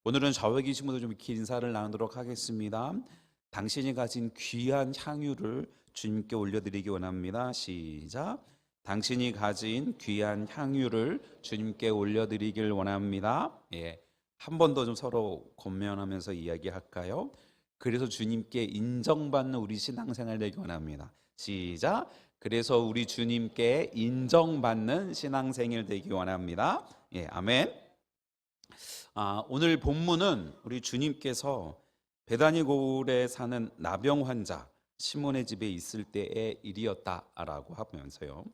오늘은 좌우의 계시문으로 좀 긴 인사를 나누도록 하겠습니다. 당신이 가진 귀한 향유를 주님께 올려드리기 원합니다. 시작. 당신이 가진 귀한 향유를 주님께 올려드리길 원합니다. 한 번 더 좀 서로 권면하면서 이야기할까요? 그래서 주님께 인정받는 우리 신앙생활 되기 원합니다. 시작. 그래서 우리 주님께 인정받는 신앙생활 되기 원합니다. 아멘. 오늘 본문은 우리 주님께서 베다니 고을에 사는 나병 환자 시몬의 집에 있을 때의 일이었다라고 하면서요,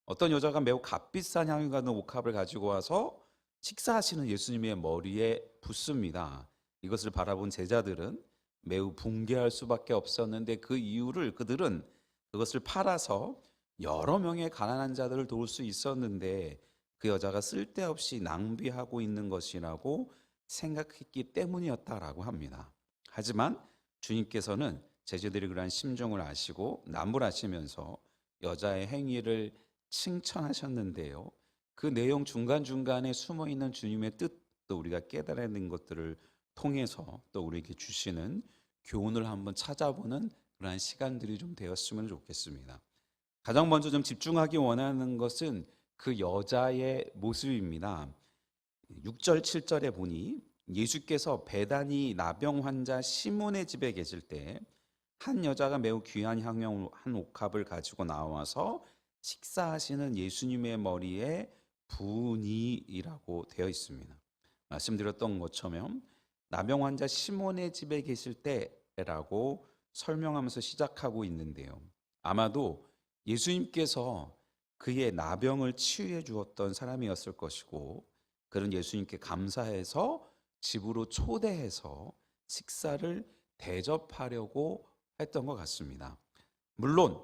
어떤 여자가 매우 값비싼 향유 같은 옥합을 가지고 와서 식사하시는 예수님의 머리에 붓습니다. 이것을 바라본 제자들은 매우 붕괴할 수밖에 없었는데, 그 이유를 그들은 그것을 팔아서 여러 명의 가난한 자들을 도울 수 있었는데 그 여자가 쓸데없이 낭비하고 있는 것이라고 생각했기 때문이었다라고 합니다. 하지만 주님께서는 제자들이 그러한 심정을 아시고 나무라시면서 여자의 행위를 칭찬하셨는데요, 그 내용 중간중간에 숨어있는 주님의 뜻도 우리가 깨달아낸 것들을 통해서 또 우리에게 주시는 교훈을 한번 찾아보는 그러한 시간들이 좀 되었으면 좋겠습니다. 가장 먼저 좀 집중하기 원하는 것은 그 여자의 모습입니다. 6절 7절에 보니 예수께서 베다니 나병 환자 시몬의 집에 계실 때 한 여자가 매우 귀한 향유 한 옥합을 가지고 나와서 식사하시는 예수님의 머리에 부으니이라고 되어 있습니다. 말씀드렸던 것처럼 나병 환자 시몬의 집에 계실 때라고 설명하면서 시작하고 있는데요, 아마도 예수님께서 그의 나병을 치유해 주었던 사람이었을 것이고, 그는 예수님께 감사해서 집으로 초대해서 식사를 대접하려고 했던 것 같습니다. 물론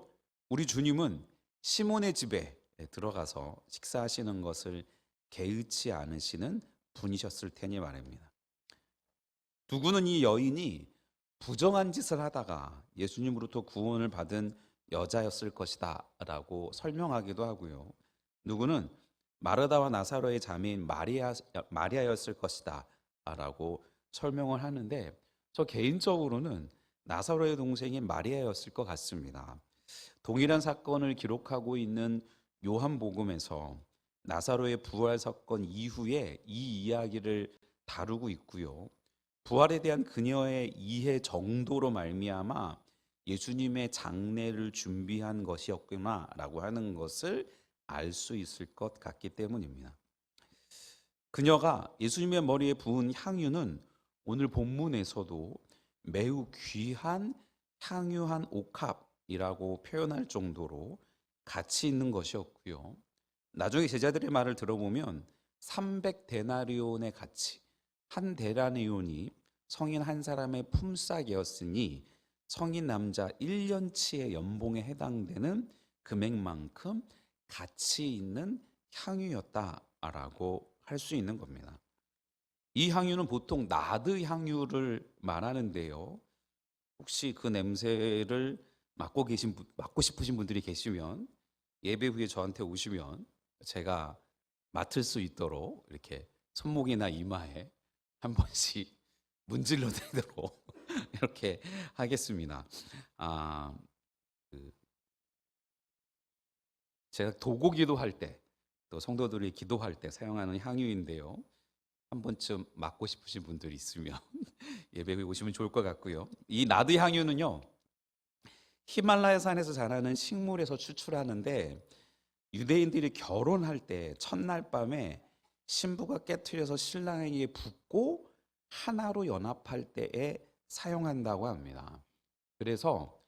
우리 주님은 시몬의 집에 들어가서 식사하시는 것을 개의치 않으시는 분이셨을 테니 말입니다. 누구는 이 여인이 부정한 짓을 하다가 예수님으로부터 구원을 받은 여자였을 것이다 라고 설명하기도 하고요, 누구는 마르다와 나사로의 자매인 마리아였을 것이다 라고 설명을 하는데, 저 개인적으로는 나사로의 동생인 마리아였을 것 같습니다. 동일한 사건을 기록하고 있는 요한복음에서 나사로의 부활 사건 이후에 이 이야기를 다루고 있고요, 부활에 대한 그녀의 이해 정도로 말미암아 예수님의 장례를 준비한 것이었구나라고 하는 것을 알 수 있을 것 같기 때문입니다. 그녀가 예수님의 머리에 부은 향유는 오늘 본문에서도 매우 귀한 향유한 옥합이라고 표현할 정도로 가치 있는 것이었고요, 나중에 제자들의 말을 들어보면 300데나리온의 가치, 한 데나리온이 성인 한 사람의 품삯이었으니 성인 남자 1년치의 연봉에 해당되는 금액만큼 가치 있는 향유였다라고 할 수 있는 겁니다. 이 향유는 보통 나드 향유를 말하는데요, 혹시 그 냄새를 맡고 싶으신 분들이 계시면 예배 후에 저한테 오시면 제가 맡을 수 있도록 이렇게 손목이나 이마에 한 번씩 문질러 드리도록 이렇게 하겠습니다. 제가 도고기도 할 때, 또 성도들이 기도할 때 사용하는 향유인데요, 한 번쯤 맡고 싶으신 분들이 있으면 예배에 오시면 좋을 것 같고요. 이 나드 향유는요, 히말라야 산에서 자라는 식물에서 추출하는데, 유대인들이 결혼할 때 첫날 밤에 신부가 깨트려서 신랑에게 붓고 하나로 연합할 때에 사용한다고 합니다. 그래서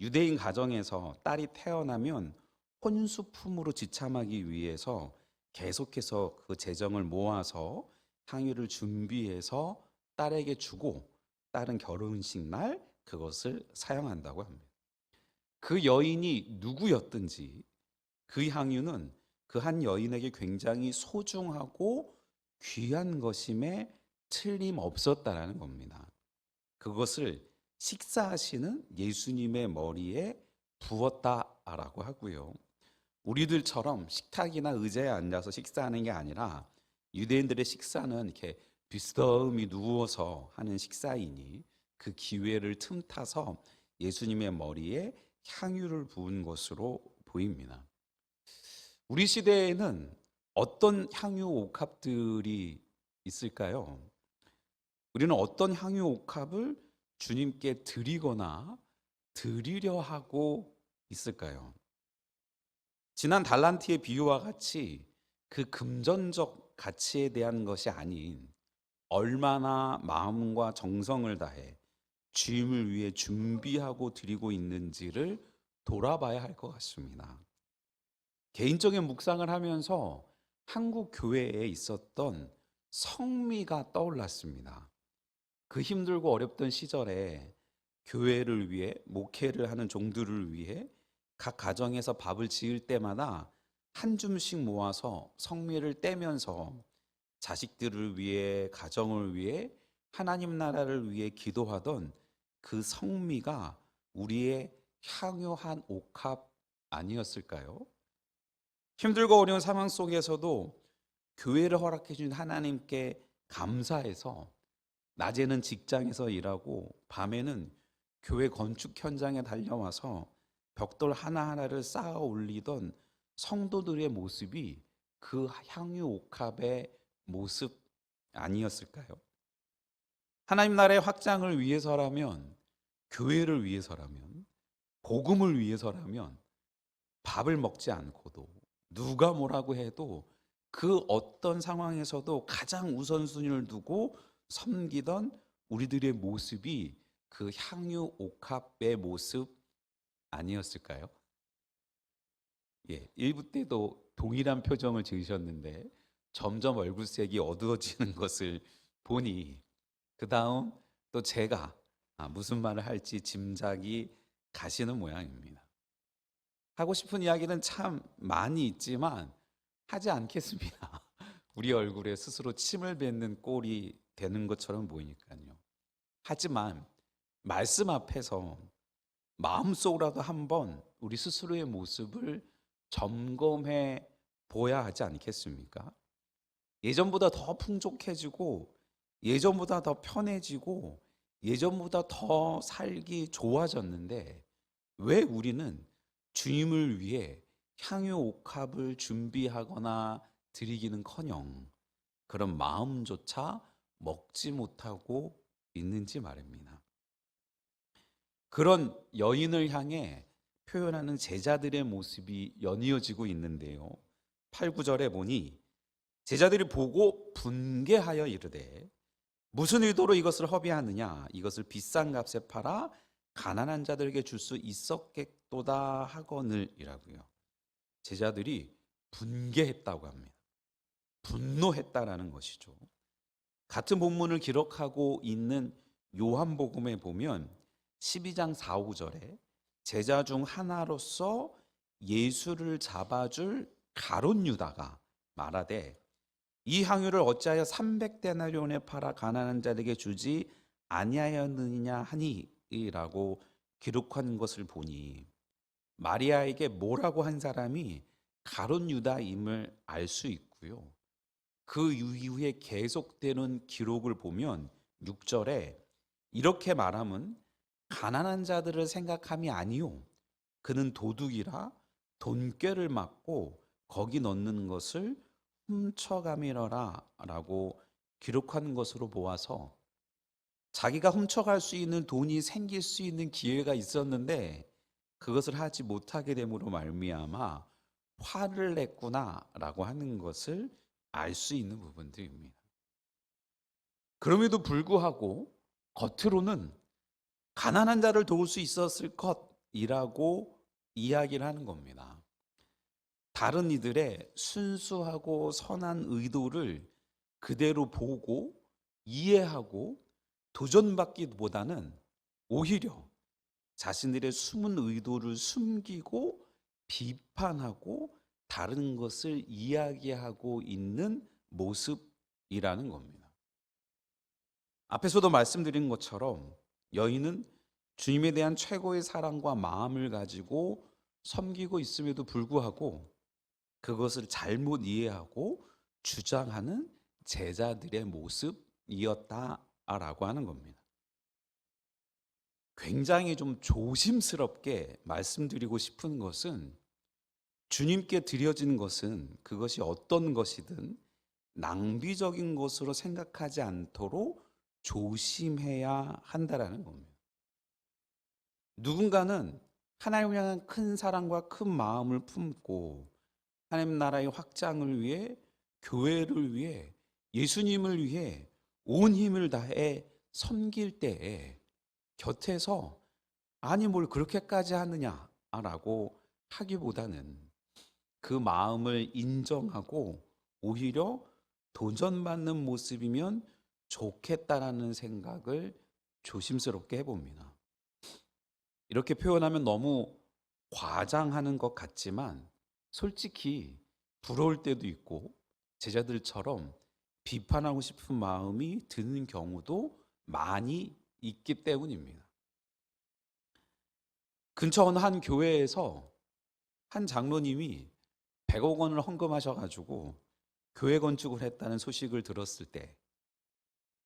유대인 가정에서 딸이 태어나면 혼수품으로 지참하기 위해서 계속해서 그 재정을 모아서 향유를 준비해서 딸에게 주고 딸은 결혼식 날 그것을 사용한다고 합니다. 그 여인이 누구였든지 그 향유는 그 한 여인에게 굉장히 소중하고 귀한 것임에 틀림없었다라는 겁니다. 그것을 식사하시는 예수님의 머리에 부었다라고 하고요, 우리들처럼 식탁이나 의자에 앉아서 식사하는 게 아니라 유대인들의 식사는 이렇게 비스듬히 누워서 하는 식사이니 그 기회를 틈타서 예수님의 머리에 향유를 부은 것으로 보입니다. 우리 시대에는 어떤 향유 옥합들이 있을까요? 우리는 어떤 향유 옥합을 주님께 드리거나 드리려 하고 있을까요? 지난 달란트의 비유와 같이 그 금전적 가치에 대한 것이 아닌 얼마나 마음과 정성을 다해 주님을 위해 준비하고 드리고 있는지를 돌아봐야 할 것 같습니다. 개인적인 묵상을 하면서 한국 교회에 있었던 성미가 떠올랐습니다. 그 힘들고 어렵던 시절에 교회를 위해 목회를 하는 종들을 위해 각 가정에서 밥을 지을 때마다 한 줌씩 모아서 성미를 떼면서 자식들을 위해 가정을 위해 하나님 나라를 위해 기도하던 그 성미가 우리의 향유한 옥합 아니었을까요? 힘들고 어려운 상황 속에서도 교회를 허락해 주신 하나님께 감사해서 낮에는 직장에서 일하고 밤에는 교회 건축 현장에 달려와서 벽돌 하나하나를 쌓아 올리던 성도들의 모습이 그 향유 옥합의 모습 아니었을까요? 하나님 나라의 확장을 위해서라면, 교회를 위해서라면, 복음을 위해서라면 밥을 먹지 않고도 누가 뭐라고 해도 그 어떤 상황에서도 가장 우선순위를 두고 섬기던 우리들의 모습이 그 향유 옥합의 모습 아니었을까요? 예, 1부 때도 동일한 표정을 지으셨는데 점점 얼굴색이 어두워지는 것을 보니 그 다음 또 제가 무슨 말을 할지 짐작이 가시는 모양입니다. 하고 싶은 이야기는 참 많이 있지만 하지 않겠습니다. 우리 얼굴에 스스로 침을 뱉는 꼴이 되는 것처럼 보이니까요. 하지만 말씀 앞에서 마음속으로라도 한번 우리 스스로의 모습을 점검해 보아야 하지 않겠습니까? 예전보다 더 풍족해지고 예전보다 더 편해지고 예전보다 더 살기 좋아졌는데 왜 우리는 주님을 위해 향유 옥합을 준비하거나 드리기는커녕 그런 마음조차 먹지 못하고 있는지 말입니다. 그런 여인을 향해 표현하는 제자들의 모습이 연이어지고 있는데요. 8, 9절에 보니 제자들이 보고 분개하여 이르되 무슨 의도로 이것을 허비하느냐, 이것을 비싼 값에 팔아 가난한 자들에게 줄 수 있었겠도다 하거늘이라고요. 제자들이 분개했다고 합니다. 분노했다라는 것이죠. 같은 본문을 기록하고 있는 요한복음에 보면 12장 4, 5절에 제자 중 하나로서 예수를 잡아줄 가룟 유다가 말하되 이 향유를 어찌하여 300데나리온에 팔아 가난한 자에게 주지 아니하였느냐 하니라고 기록한 것을 보니 마리아에게 뭐라고 한 사람이 가룟 유다임을 알 수 있고요. 그 이후에 계속되는 기록을 보면 6절에 이렇게 말함은 가난한 자들을 생각함이 아니요 그는 도둑이라 돈꾀를 맞고 거기 넣는 것을 훔쳐감이러라 라고 기록한 것으로 보아서 자기가 훔쳐갈 수 있는 돈이 생길 수 있는 기회가 있었는데 그것을 하지 못하게 됨으로 말미암아 화를 냈구나라고 하는 것을 알 수 있는 부분들입니다. 그럼에도 불구하고 겉으로는 가난한 자를 도울 수 있었을 것이라고 이야기를 하는 겁니다. 다른 이들의 순수하고 선한 의도를 그대로 보고 이해하고 도전받기보다는 오히려 자신들의 숨은 의도를 숨기고 비판하고 다른 것을 이야기하고 있는 모습이라는 겁니다. 앞에서도 말씀드린 것처럼 여인은 주님에 대한 최고의 사랑과 마음을 가지고 섬기고 있음에도 불구하고 그것을 잘못 이해하고 주장하는 제자들의 모습 마음이었다라고 하는 겁니다. 굉장히 좀 조심스럽게 말씀드리고 싶은 것은 주님께 드려진 것은 그것이 어떤 것이든 낭비적인 것으로 생각하지 않도록 조심해야 한다라는 겁니다. 누군가는 하나님을 향한 큰 사랑과 큰 마음을 품고 하나님 나라의 확장을 위해, 교회를 위해, 예수님을 위해 온 힘을 다해 섬길 때에 곁에서 아니 뭘 그렇게까지 하느냐라고 하기보다는 그 마음을 인정하고 오히려 도전받는 모습이면 좋겠다라는 생각을 조심스럽게 해봅니다. 이렇게 표현하면 너무 과장하는 것 같지만 솔직히 부러울 때도 있고 제자들처럼 비판하고 싶은 마음이 드는 경우도 많이 있기 때문입니다. 근처 어느 한 교회에서 한 장로님이 100억 원을 헌금하셔가지고 교회 건축을 했다는 소식을 들었을 때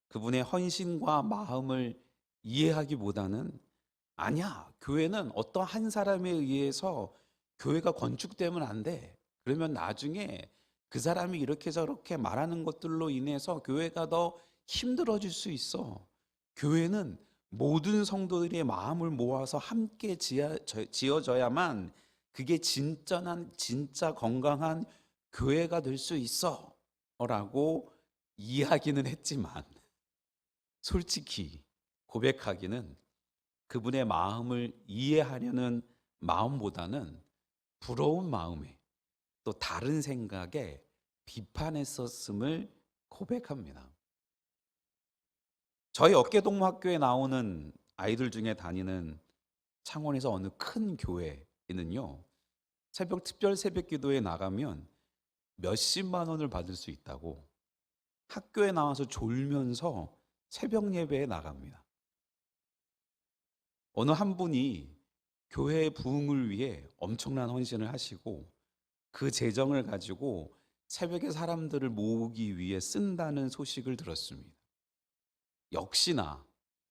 그분의 헌신과 마음을 이해하기보다는 아니야, 교회는 어떤 한 사람에 의해서 교회가 건축되면 안 돼. 그러면 나중에 그 사람이 이렇게 저렇게 말하는 것들로 인해서 교회가 더 힘들어질 수 있어. 교회는 모든 성도들의 마음을 모아서 함께 지어져야만 그게 진짜 건강한 교회가 될 수 있어 라고 이야기는 했지만 솔직히 고백하기는 그분의 마음을 이해하려는 마음보다는 부러운 마음에 또 다른 생각에 비판했었음을 고백합니다. 저희 어깨동무학교에 나오는 아이들 중에 다니는 창원에서 어느 큰 교회에는요, 특별 새벽 기도에 나가면 몇십만 원을 받을 수 있다고 학교에 나와서 졸면서 새벽 예배에 나갑니다. 어느 한 분이 교회의 부흥을 위해 엄청난 헌신을 하시고 그 재정을 가지고 새벽에 사람들을 모으기 위해 쓴다는 소식을 들었습니다. 역시나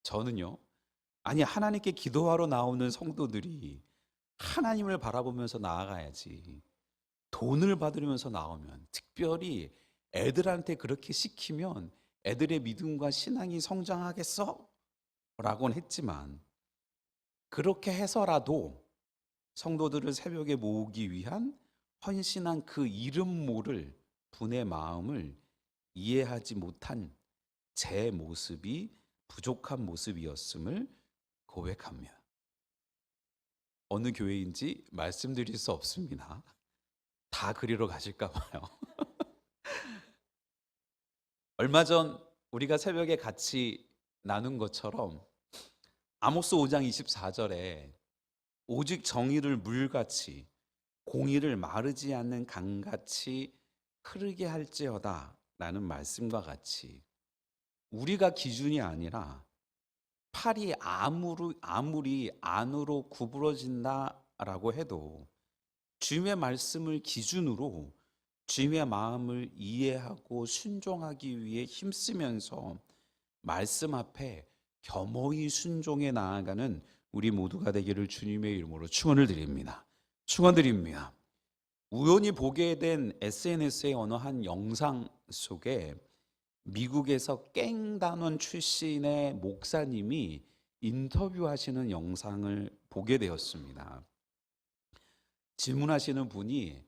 저는요, 아니 하나님께 기도하러 나오는 성도들이 하나님을 바라보면서 나아가야지 돈을 받으면서 나오면, 특별히 애들한테 그렇게 시키면 애들의 믿음과 신앙이 성장하겠어? 라고는 했지만 그렇게 해서라도 성도들을 새벽에 모으기 위한 헌신한 그 이름 모를 분의 마음을 이해하지 못한 제 모습이 부족한 모습이었음을 고백합니다. 어느 교회인지 말씀드릴 수 없습니다. 다 그리러 가실까 봐요. 얼마 전 우리가 새벽에 같이 나눈 것처럼 아모스 5장 24절에 오직 정의를 물같이 공의를 마르지 않는 강같이 흐르게 할지어다 라는 말씀과 같이 우리가 기준이 아니라 팔이 아무리 안으로 구부러진다라고 해도 주님의 말씀을 기준으로 주님의 마음을 이해하고 순종하기 위해 힘쓰면서 말씀 앞에 겸허히 순종해 나아가는 우리 모두가 되기를 주님의 이름으로 축원을 드립니다. 축원드립니다. 우연히 보게 된 SNS의 어느 한 영상 속에 미국에서 깽단원 출신의 목사님이 인터뷰하시는 영상을 보게 되었습니다. 질문하시는 분이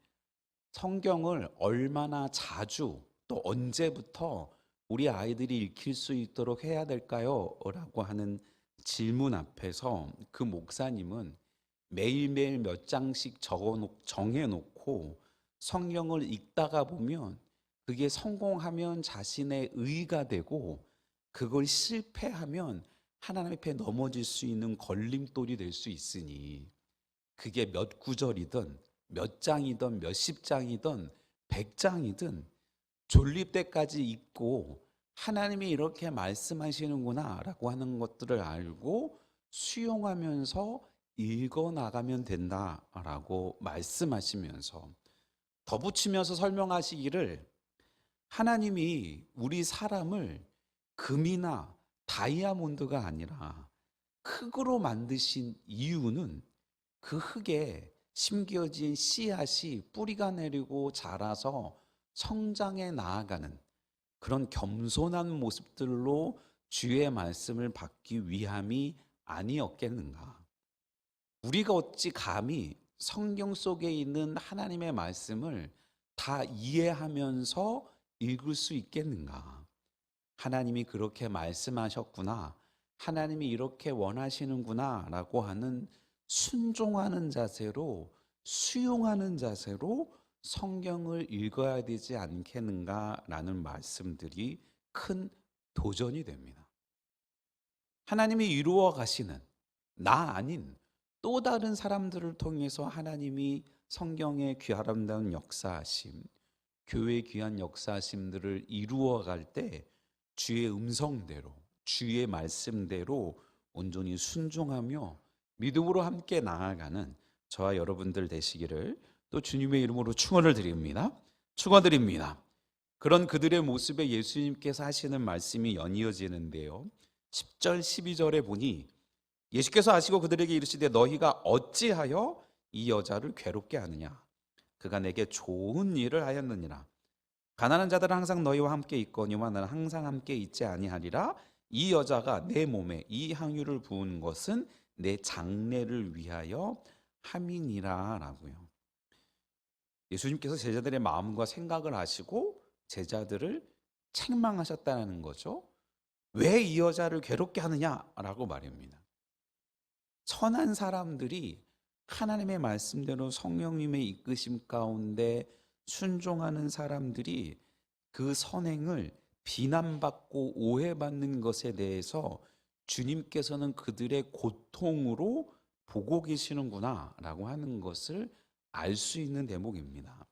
성경을 얼마나 자주 또 언제부터 우리 아이들이 읽힐 수 있도록 해야 될까요? 라고 하는 질문 앞에서 그 목사님은 매일매일 몇 장씩 정해놓고 성경을 읽다가 보면 그게 성공하면 자신의 의가 되고 그걸 실패하면 하나님 앞에 넘어질 수 있는 걸림돌이 될 수 있으니 그게 몇 구절이든 몇 장이든 몇십 장이든 100장이든 졸릴 때까지 읽고 하나님이 이렇게 말씀하시는구나 라고 하는 것들을 알고 수용하면서 읽어나가면 된다라고 말씀하시면서 덧붙이면서 설명하시기를 하나님이 우리 사람을 금이나 다이아몬드가 아니라 흙으로 만드신 이유는 그 흙에 심겨진 씨앗이 뿌리가 내리고 자라서 성장해 나아가는 그런 겸손한 모습들로 주의 말씀을 받기 위함이 아니었겠는가. 우리가 어찌 감히 성경 속에 있는 하나님의 말씀을 다 이해하면서 읽을 수 있겠는가. 하나님이 그렇게 말씀하셨구나, 하나님이 이렇게 원하시는구나 라고 하는 순종하는 자세로, 수용하는 자세로 성경을 읽어야 되지 않겠는가 라는 말씀들이 큰 도전이 됩니다. 하나님이 이루어 가시는 나 아닌 또 다른 사람들을 통해서 하나님이 성경의 아름다운 역사하심, 교회의 귀한 역사하심들을 이루어 갈 때 주의 음성대로, 주의 말씀대로 온전히 순종하며 믿음으로 함께 나아가는 저와 여러분들 되시기를 또 주님의 이름으로 축원을 드립니다. 축원드립니다. 그런 그들의 모습에 예수님께서 하시는 말씀이 연이어지는데요. 10절 12절에 보니 예수께서 아시고 그들에게 이르시되 너희가 어찌하여 이 여자를 괴롭게 하느냐, 그가 내게 좋은 일을 하였느니라. 가난한 자들은 항상 너희와 함께 있거니와 나는 항상 함께 있지 아니하리라. 이 여자가 내 몸에 이 향유를 부은 것은 내 장례를 위하여 함이니라 라고요. 예수님께서 제자들의 마음과 생각을 아시고 제자들을 책망하셨다는 거죠. 왜 이 여자를 괴롭게 하느냐라고 말입니다. 선한 사람들이 하나님의 말씀대로 성령님의 이끄심 가운데 순종하는 사람들이 그 선행을 비난받고 오해받는 것에 대해서 주님께서는 그들의 고통으로 보고 계시는구나 라고 하는 것을 알 수 있는 대목입니다.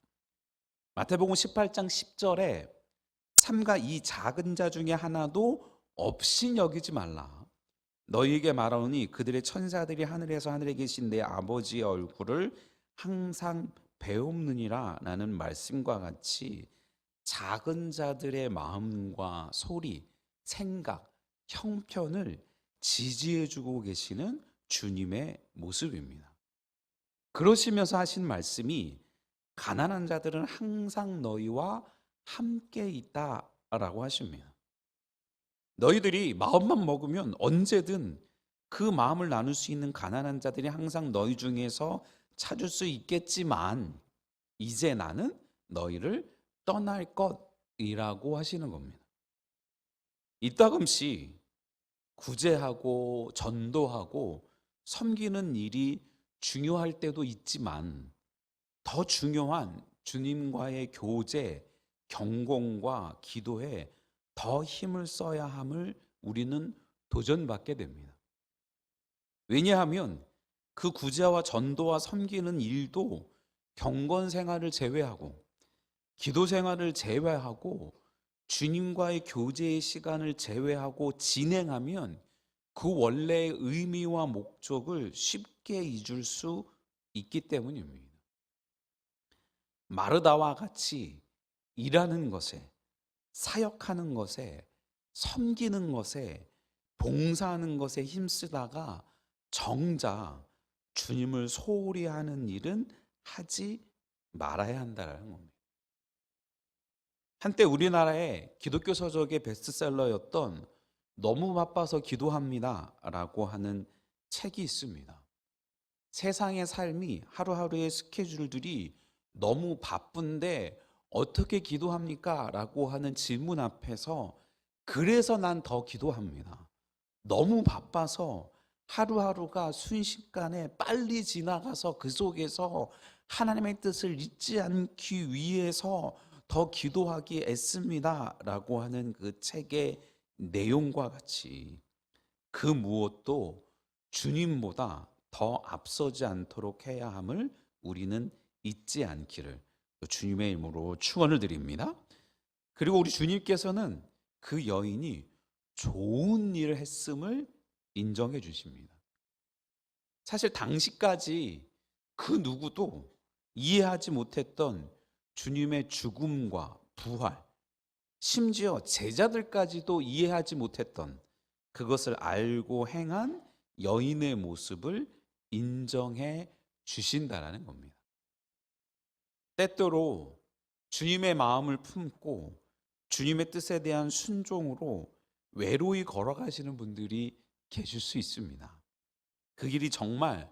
마태복음 18장 10절에 삼가 이 작은 자 중에 하나도 없이 여기지 말라. 너희에게 말하오니 그들의 천사들이 하늘에서 하늘에 계신 내 아버지의 얼굴을 항상 배옵느니라 라는 말씀과 같이 작은 자들의 마음과 소리, 생각, 형편을 지지해주고 계시는 주님의 모습입니다. 그러시면서 하신 말씀이 가난한 자들은 항상 너희와 함께 있다라고 하십니다. 너희들이 마음만 먹으면 언제든 그 마음을 나눌 수 있는 가난한 자들이 항상 너희 중에서 찾을 수 있겠지만 이제 나는 너희를 떠날 것이라고 하시는 겁니다. 이따금씩 구제하고 전도하고 섬기는 일이 중요할 때도 있지만 더 중요한 주님과의 교제, 경공과 기도에 더 힘을 써야 함을 우리는 도전받게 됩니다. 왜냐하면 그 구제와 전도와 섬기는 일도 경건 생활을 제외하고 기도 생활을 제외하고 주님과의 교제의 시간을 제외하고 진행하면 그 원래의 의미와 목적을 쉽게 잊을 수 있기 때문입니다. 마르다와 같이 일하는 것에, 사역하는 것에, 섬기는 것에, 봉사하는 것에 힘쓰다가 정작 주님을 소홀히 하는 일은 하지 말아야 한다는 겁니다. 한때 우리나라의 기독교 서적의 베스트셀러였던 너무 바빠서 기도합니다 라고 하는 책이 있습니다. 세상의 삶이, 하루하루의 스케줄들이 너무 바쁜데 어떻게 기도합니까? 라고 하는 질문 앞에서 그래서 난 더 기도합니다. 너무 바빠서 하루하루가 순식간에 빨리 지나가서 그 속에서 하나님의 뜻을 잊지 않기 위해서 더 기도하기 애씁니다 라고 하는 그 책의 내용과 같이 그 무엇도 주님보다 더 앞서지 않도록 해야 함을 우리는 잊지 않기를 주님의 이름으로 축원을 드립니다. 그리고 우리 주님께서는 그 여인이 좋은 일을 했음을 인정해 주십니다. 사실 당시까지 그 누구도 이해하지 못했던 주님의 죽음과 부활, 심지어 제자들까지도 이해하지 못했던 그것을 알고 행한 여인의 모습을 인정해 주신다라는 겁니다. 때때로 주님의 마음을 품고 주님의 뜻에 대한 순종으로 외로이 걸어가시는 분들이 계실 수 있습니다. 그 길이 정말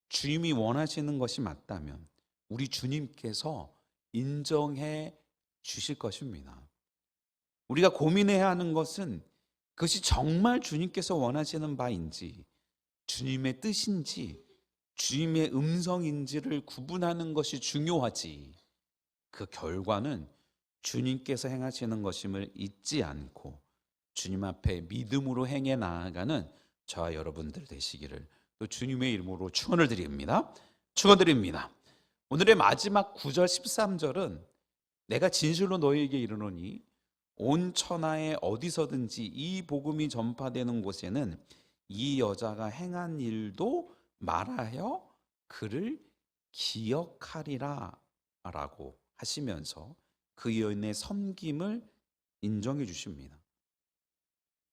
주님이 원하시는 것이 맞다면 우리 주님께서 인정해 주실 것입니다. 우리가 고민해야 하는 것은 그것이 정말 주님께서 원하시는 바인지, 주님의 뜻인지, 주님의 음성인지를 구분하는 것이 중요하지, 그 결과는 주님께서 행하시는 것임을 잊지 않고 주님 앞에 믿음으로 행해 나아가는 저와 여러분들 되시기를 또 주님의 이름으로 축원을 드립니다. 축원드립니다. 오늘의 마지막 9절 13절은 내가 진실로 너희에게 이르노니 온 천하에 어디서든지 이 복음이 전파되는 곳에는 이 여자가 행한 일도 말하여 그를 기억하리라 라고 하시면서 그 여인의 섬김을 인정해 주십니다.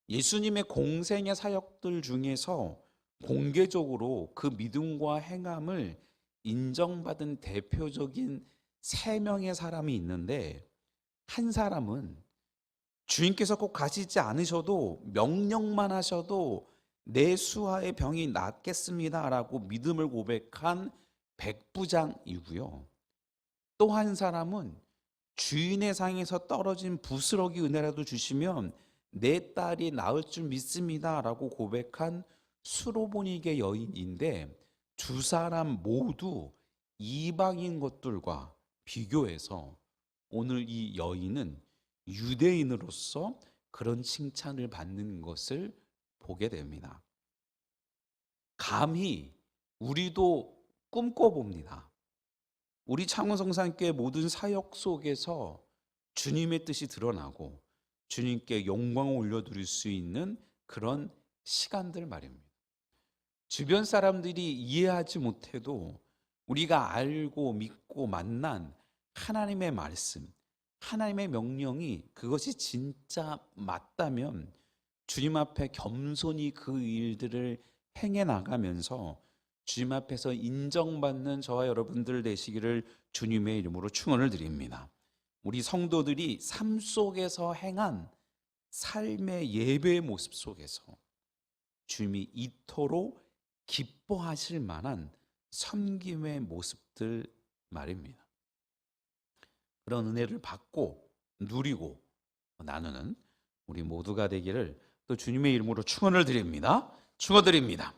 예수님의 공생의 사역들 중에서 공개적으로 그 믿음과 행함을 인정받은 대표적인 3명의 사람이 있는데, 한 사람은 주님께서 꼭 가시지 않으셔도 명령만 하셔도 내 수하의 병이 낫겠습니다 라고 믿음을 고백한 백부장이고요. 또 한 사람은 주인의 상에서 떨어진 부스러기 은혜라도 주시면 내 딸이 나을 줄 믿습니다 라고 고백한 수로보니게 여인인데, 두 사람 모두 이방인 것들과 비교해서 오늘 이 여인은 유대인으로서 그런 칭찬을 받는 것을 보게 됩니다. 감히 우리도 꿈꿔봅니다. 우리 창원성산교회 모든 사역 속에서 주님의 뜻이 드러나고 주님께 영광을 올려드릴 수 있는 그런 시간들 말입니다. 주변 사람들이 이해하지 못해도 우리가 알고 믿고 만난 하나님의 말씀, 하나님의 명령이 그것이 진짜 맞다면 주님 앞에 겸손히 그 일들을 행해 나가면서 주님 앞에서 인정받는 저와 여러분들 되시기를 주님의 이름으로 축원을 드립니다. 우리 성도들이 삶 속에서 행한 삶의 예배의 모습 속에서 주님이 이토록 기뻐하실 만한 섬김의 모습들 말입니다. 그런 은혜를 받고 누리고 나누는 우리 모두가 되기를 또 주님의 이름으로 축원을 드립니다. 축원드립니다.